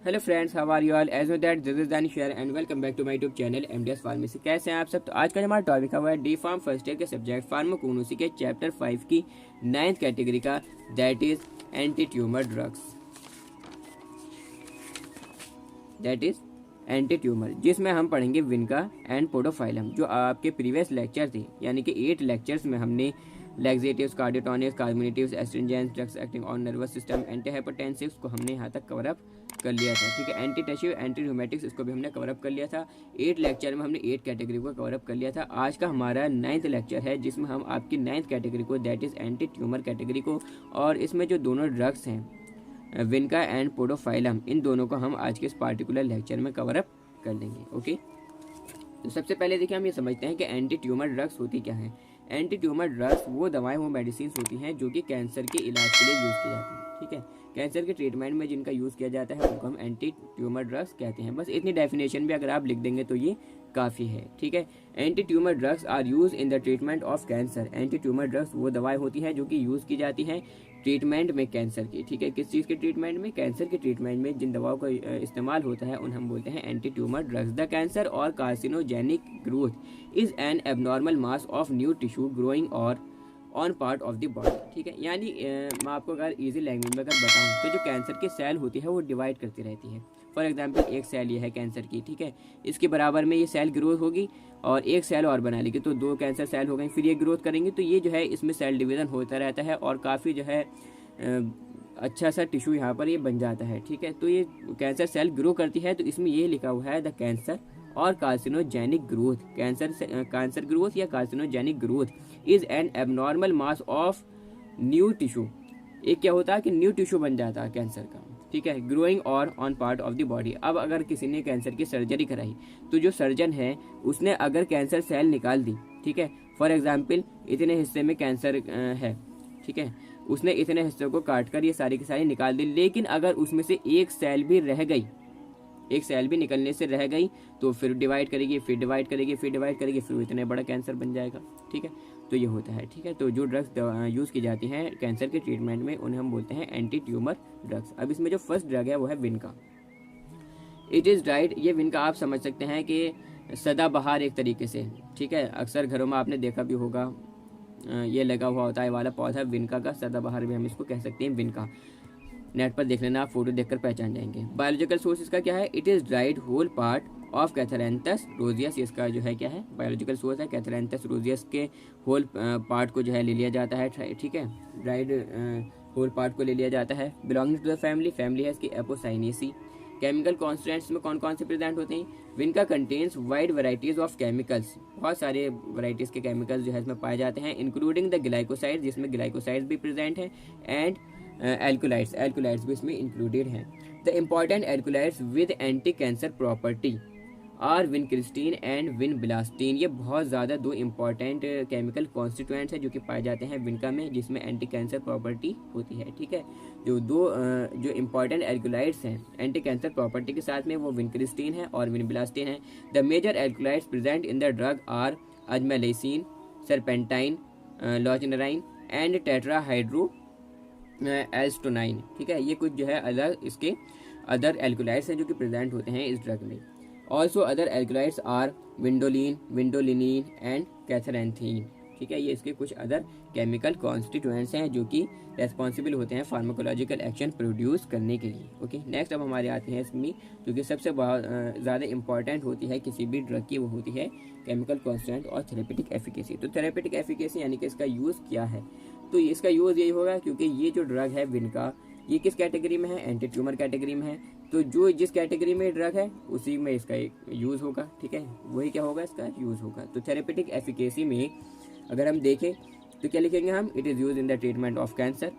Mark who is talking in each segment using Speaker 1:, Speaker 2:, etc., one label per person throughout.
Speaker 1: Hello friends, how are you all? As that this is दानिशर and welcome back to my YouTube channel MDS pharmacy. कैसे हैं आप सब? तो आज का हमारा टॉपिक है डी फार्म फर्स्ट ईयर के सब्जेक्ट फार्माकोनोसी के चैप्टर 5 की 9th कैटेगरी का, that is anti tumour drugs. That is anti tumour, जिसमें हम पढ़ेंगे विनका एंड पोडोफाइलम। जो आपके प्रीवियस लेक्चर थे, यानी कि 8 लेक्चर्स में हमने laxatives, cardiotonics, carminatives, astringents, drugs acting on nervous system, anti hypertensives को हमने यहाँ तक कवर अप कर लिया था। ठीक है, एंटी टेशिव, एंटी रूमेटिक्स, इसको भी हमने कवर अप कर लिया था। 8 लेक्चर में हमने 8 कैटेगरी को कवर अप कर लिया था। आज का हमारा 9th लेक्चर है, जिसमें हम आपकी 9th कैटेगरी को, that is anti tumour category को, और इसमें जो दोनों ड्रग्स हैं विनका एंड पोडोफाइलम, इन दोनों को हम आज के इस पार्टिकुलर लेक्चर में कवर अप कर लेंगे। ओके, तो सबसे पहले देखिए हम ये समझते हैं कि एंटी ट्यूमर ड्रग्स होती क्या है। एंटी ट्यूमर ड्रग्स वो दवाएं, वो मेडिसिन होती हैं जो कि कैंसर के इलाज के लिए यूज़ की जाती हैं। ठीक है, कैंसर के ट्रीटमेंट में जिनका यूज़ किया जाता है उनको हम एंटी ट्यूमर ड्रग्स कहते हैं। बस इतनी डेफिनेशन भी अगर आप लिख देंगे तो ये काफ़ी है। ठीक है, anti tumour drugs are use in the treatment of cancer. Anti tumour drugs वो दवाएं होती हैं जो कि यूज़ की जाती हैं ट्रीटमेंट में कैंसर की। ठीक है, किस चीज़ के ट्रीटमेंट में? कैंसर के ट्रीटमेंट में जिन दवाओं का इस्तेमाल होता है उन हम बोलते हैं anti tumour drugs. The cancer और carcinogenic growth is an abnormal mass of new tissue growing और on part of the body. ठीक है, यानी मैं आपको अगर इजी लैंग्वेज में अगर बताऊँ तो जो कैंसर की सेल होती है वो डिवाइड करती रहती है। फॉर एग्जाम्पल, एक सेल ये है कैंसर की, ठीक है, इसके बराबर में ये सेल ग्रोथ होगी और एक सेल और बना लेगी तो 2 कैंसर सेल हो गई, फिर ये ग्रोथ करेंगे तो ये जो है इसमें सेल डिवीज़न होता रहता है और काफ़ी जो है अच्छा सा टिश्यू यहाँ पर ये बन जाता है। ठीक है, तो ये कैंसर सेल ग्रो करती है तो इसमें ये लिखा हुआ है द कैंसर और कार्सिनोजेनिक ग्रोथ। कैंसर ग्रोथ या carcinogenic growth is an abnormal mass of new tissue. एक क्या होता है कि न्यू टिश्यू बन जाता है कैंसर का। ठीक है, ग्रोइंग और on part of the body. अब अगर किसी ने कैंसर की सर्जरी कराई तो जो सर्जन है उसने अगर कैंसर सेल निकाल दी, ठीक है, फॉर एग्जाम्पल इतने हिस्से में कैंसर है, ठीक है, उसने इतने हिस्सों को काट कर ये सारी की सारी निकाल दी, लेकिन अगर उसमें से एक सेल भी रह गई, एक सेल भी निकलने से रह गई तो फिर डिवाइड करेगी, फिर डिवाइड करेगी, फिर डिवाइड करेगी, फिर इतना बड़ा कैंसर बन जाएगा। ठीक है, तो ये होता है। ठीक है, तो जो ड्रग्स यूज़ की जाती हैं कैंसर के ट्रीटमेंट में उन्हें हम बोलते हैं एंटी ट्यूमर ड्रग्स। अब इसमें जो फर्स्ट ड्रग है वो है विनका। It is dried. ये विनका आप समझ सकते हैं कि सदाबहार एक तरीके से। ठीक है, अक्सर घरों में आपने देखा भी होगा, ये लगा हुआ होता है वाला पौधा विनका का, सदाबहार भी हम इसको कह सकते हैं विनका। नेट पर देख लेना, आप फोटो देखकर पहचान जाएंगे। बायोलॉजिकल सोर्स इसका क्या है? It is dried whole part of Catharanthus roseus. इसका जो है क्या है? बायोलॉजिकल सोर्स है। कैथरैंथस रोजियस के होल पार्ट को जो है ले लिया जाता है। ठीक है, ड्राइड होल पार्ट को ले लिया जाता है। Belonging to the family, family है इसकी एपोसाइनेसी। केमिकल कॉन्स्टेंट्स में कौन कौन से प्रेजेंट होते हैं? Vinca contains wide varieties of chemicals. बहुत सारे वैरायटीज के केमिकल्स जो है इसमें पाए जाते हैं, इंक्लूडिंग द ग्लाइकोसाइड, जिसमें ग्लाइकोसाइड भी प्रेजेंट है, एंड एल्कोलाइड्स भी इसमें इंक्लूडेड हैं। The important alkaloids with anti cancer property are vincristine and vinblastine. ये बहुत ज़्यादा 2 इंपॉर्टेंट केमिकल कॉन्स्टिट्यूएंट्स हैं जो कि पाए जाते हैं विनका में, जिसमें एंटी कैंसर प्रॉपर्टी होती है। ठीक है, जो 2 जो इंपॉर्टेंट एल्कोलाइड्स हैं एंटी कैंसर प्रॉपर्टी के साथ में वो विनक्रिस्टीन है और विनब्लास्टीन है। The major alkaloids present in the drug are ajmalicine, serpentine, lochnerine and tetrahydroalstonine. ठीक है, ये कुछ जो है अलग इसके अदर एल्कोलाइड्स हैं जो कि प्रेजेंट होते हैं इस ड्रग में। Also other alkaloids are vindoline, vindolinine and catharanthine. ठीक है, ये इसके कुछ अदर केमिकल कॉन्स्टिट्यूएंट्स हैं जो कि रेस्पॉन्सिबल होते हैं फार्माकोलॉजिकल एक्शन प्रोड्यूस करने के लिए। ओके, नेक्स्ट अब हमारे आते हैं इसमें जो कि सबसे बहुत ज़्यादा इंपॉर्टेंट होती है किसी भी ड्रग की, वो होती है केमिकल कॉन्स्टिट्यूएंट और थेरेपेटिक एफिकेसी। तो थेरेपेटिक एफिकेसी यानी कि इसका यूज़ क्या है? तो इसका यूज़ यही होगा, क्योंकि ये जो ड्रग है विनका, ये किस कैटेगरी में है? एंटी ट्यूमर कैटेगरी में है। तो जो जिस कैटेगरी में ड्रग है उसी में इसका यूज़ होगा। ठीक है, वही क्या होगा? इसका यूज़ होगा। तो थेरेपेटिक एफिकेसी में अगर हम देखें तो क्या लिखेंगे हम? It is use in the treatment of cancer.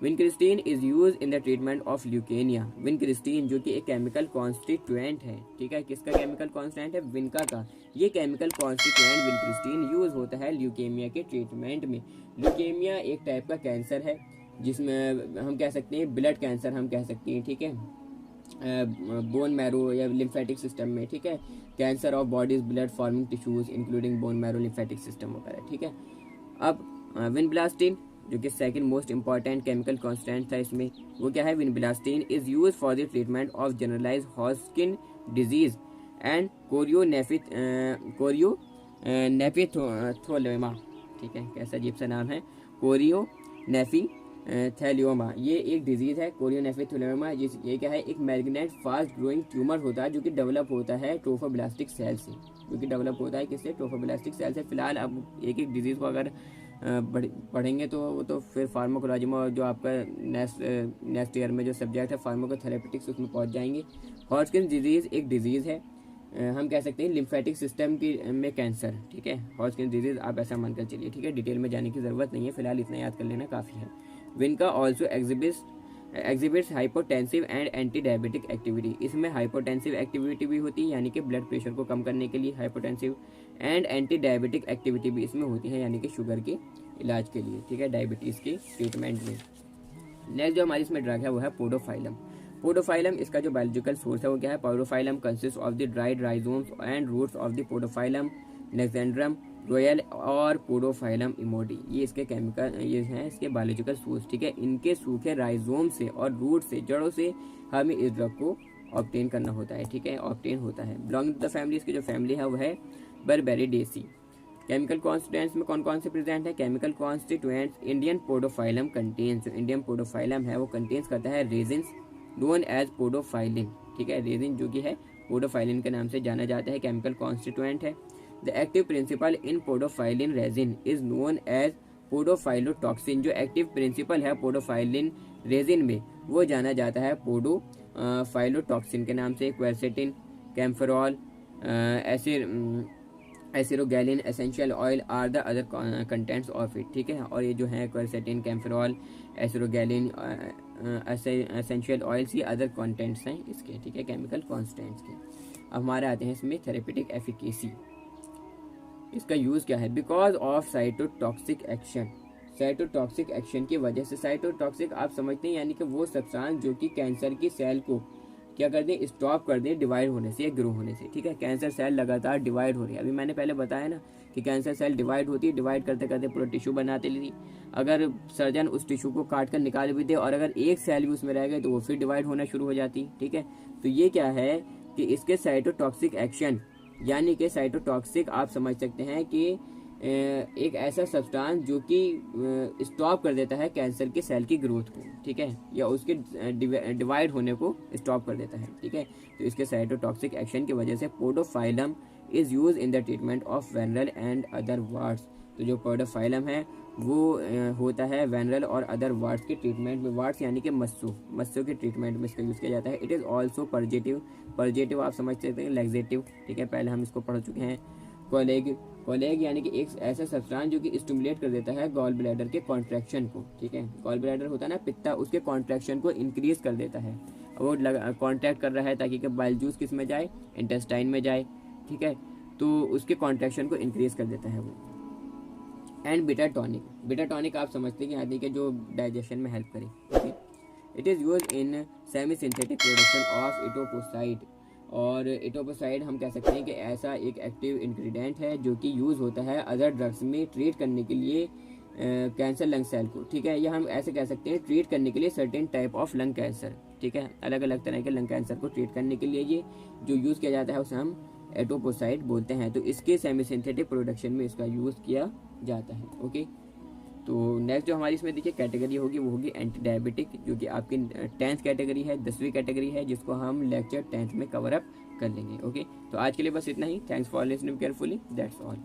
Speaker 1: Vincristine is use in the treatment of leukaemia. Vincristine जो कि एक केमिकल कॉन्स्टिट्यूएंट है। ठीक है, किसका केमिकल कॉन्स्टिट्यूएंट है? विनका का। ये केमिकल कॉन्स्टिट्यूएंट विनक्रिस्टीन यूज होता है ल्यूकेमिया के ट्रीटमेंट में। ल्यूकेमिया एक टाइप का कैंसर है जिसमें हम कह सकते हैं ब्लड कैंसर हम कह सकते हैं। ठीक है, बोन मैरो या लिम्फेटिक सिस्टम में। ठीक है, cancer of bodies blood forming tissues including bone marrow, lymphatic system वगैरह। ठीक है, अब विनब्लास्टीन, जो कि second most important chemical constant था इसमें, वो क्या है, vinblastine is use for the treatment of generalise Hodgkin disease and chorionepithelioma. ठीक है, कैसा अजीब सा नाम है, कोरियोनेपिथेलियोमा। ये एक डिजीज है कोरियोनेपिथेलियोमा, ये क्या है, एक मैलिग्नेंट फास्ट ग्रोइंग ट्यूमर होता है जो कि डेवलप होता है ट्रोफोब्लास्टिक सेल से, जो कि डेवलप होता है किससे, ट्रोफोब्लास्टिक सेल से। फिलहाल अब एक एक डिजीज को अगर पढ़ेंगे तो वो तो फिर फार्माकोलॉजी में, और जो आपका नेक्स्ट ईयर में जो सब्जेक्ट है फार्माकोथेरेपेटिक्स, उसमें पहुंच जाएंगे। हॉजकिंस डिजीज एक डिजीज है, हम कह सकते हैं लिम्फेटिक सिस्टम की में कैंसर। ठीक है, हॉजकिंस डिजीज आप ऐसा मानकर चलिए। ठीक है, डिटेल में जाने की ज़रूरत नहीं है, फिलहाल इतना याद कर लेना काफ़ी है। Vinca also exhibits hypotensive and anti diabetic activity. इसमें हाइपोटेंसिव एक्टिविटी भी होती है, यानी कि ब्लड प्रेशर को कम करने के लिए hypotensive, and anti diabetic activity भी इसमें होती है, यानी कि शुगर के इलाज के लिए। ठीक है, डायबिटीज़ के ट्रीटमेंट में। नेक्स्ट जो हमारी इसमें ड्रग है वो है पोडोफाइलम। पोडोफाइलम, इसका जो बायोलॉजिकल सोर्स है वो क्या है, podophyllum consist of the dried rhizomes and roots of the podophyllum hexandrum Royle और पोडोफाइलम इमोडी। ये इसके केमिकल, ये हैं इसके बायोलॉजिकल सोर्स। ठीक है, इनके सूखे राइजोम से और रूट से, जड़ों से हमें इस ड्रग को ऑब्टेन करना होता है। ठीक है, ऑब्टेन होता है। बिलोंगिंग टू द फैमिली, इसकी जो फैमिली है वो है बर्बेरिडेसी। केमिकल कॉन्स्टिट्यूएंट्स में कौन कौन से प्रेजेंट है, chemical constituents Indian podophyllum contains, जो इंडियन पोडोफाइलम है वो कंटेन्स करता है रेजिन्स नोन एज पोडोफाइलिन। ठीक है, रेजिन जो कि है पोडोफाइलिन के नाम से जाना जाता है, केमिकल कॉन्स्टिट्यूएंट है। The active principle in podophyllin resin is known as podophyllotoxin. जो एक्टिव प्रिंसिपल है पोडोफाइलिन रेजिन में वो जाना जाता है पोडोफाइलोटॉक्सिन के नाम से। क्वेरसेटिन, कैम्फेरॉल, एसिरोगैलिन, essential oil are the other contents of it. ठीक है, और ये जो है क्वेरसेटिन, कैम्फेरॉल, एसिरोगैलिन, एसेंशियल ऑयल्स, ये अदर कंटेंट्स हैं इसके। ठीक है, केमिकल कॉन्स्टेंट्स के। अब हमारे आते हैं इसमें थेरेपेटिक एफिकेसी। इसका यूज़ क्या है, because of cytotoxic action. Cytotoxic action की वजह से, साइटोटॉक्सिक आप समझते हैं यानी कि वो सब्सटेंस जो कि कैंसर की सेल को क्या कर दें, स्टॉप कर दें डिवाइड होने से या ग्रो होने से। ठीक है, कैंसर सेल लगातार डिवाइड हो रही है। अभी मैंने पहले बताया ना कि कैंसर सेल डिवाइड होती है, डिवाइड करते करते पूरा टिश्यू बनाते लेती। अगर सर्जन उस टिश्यू को काट कर निकाल भी दे और अगर एक सेल भी उसमें रह गए तो वो फिर डिवाइड होना शुरू हो जाती। ठीक है, तो ये क्या है कि इसके साइटोटॉक्सिक एक्शन, यानी कि साइटोटॉक्सिक आप समझ सकते हैं कि एक ऐसा सब्सटेंस जो कि स्टॉप कर देता है कैंसर के सेल की ग्रोथ को। ठीक है, या उसके डिवाइड होने को स्टॉप कर देता है। ठीक है, तो इसके साइटोटॉक्सिक एक्शन की वजह से podophyllum is use in the treatment of venereal and other warts. तो जो पोडोफाइलम है वो होता है वेनरल और अदर वार्ड्स के ट्रीटमेंट में। वार्ड्स यानी कि मस्सों के ट्रीटमेंट में इसका यूज़ किया जाता है। इट इज़ ऑल्सो पर्जेटिव आप समझ सकते हैं, लैक्सेटिव। ठीक है, पहले हम इसको पढ़ चुके हैं। कोलेग यानी कि एक ऐसा सब्सटेंस जो कि स्टिमुलेट कर देता है गॉल ब्लैडर के कॉन्ट्रैक्शन को। ठीक है, गॉल ब्लैडर होता है ना पित्ता, उसके कॉन्ट्रैक्शन को इंक्रीज कर देता है। वो कॉन्ट्रैक्ट कर रहा है ताकि बाइल जूस किस में जाए, इंटेस्टाइन में जाए। ठीक है, तो उसके कॉन्ट्रैक्शन को इंक्रीज कर देता है वो। एंड बिटा टॉनिक आप समझते हैं यानी कि जो डाइजेशन में हेल्प करे। It is use in semi synthetic production of etoposide. और इटोपोसाइड हम कह सकते हैं कि ऐसा एक एक्टिव इंग्रेडिएंट है जो कि यूज़ होता है अदर ड्रग्स में ट्रीट करने के लिए कैंसर लंग सेल को। ठीक है, या हम ऐसे कह सकते हैं ट्रीट करने के लिए certain type of lung cancer. ठीक है, अलग अलग तरह के लंग कैंसर को ट्रीट करने के लिए ये जो यूज़ किया जाता है उसे हम एटोपोसाइड बोलते हैं। तो इसके सेमी सिंथेटिक प्रोडक्शन में इसका यूज़ किया जाता है। ओके, तो नेक्स्ट जो हमारी इसमें देखिए कैटेगरी होगी वो होगी एंटी डायबिटिक, जो कि आपकी 10th कैटेगरी है, 10वीं कैटेगरी है, जिसको हम लेक्चर 10th में कवर अप कर लेंगे। ओके, तो आज के लिए बस इतना ही। Thanks for listening carefully, that's all.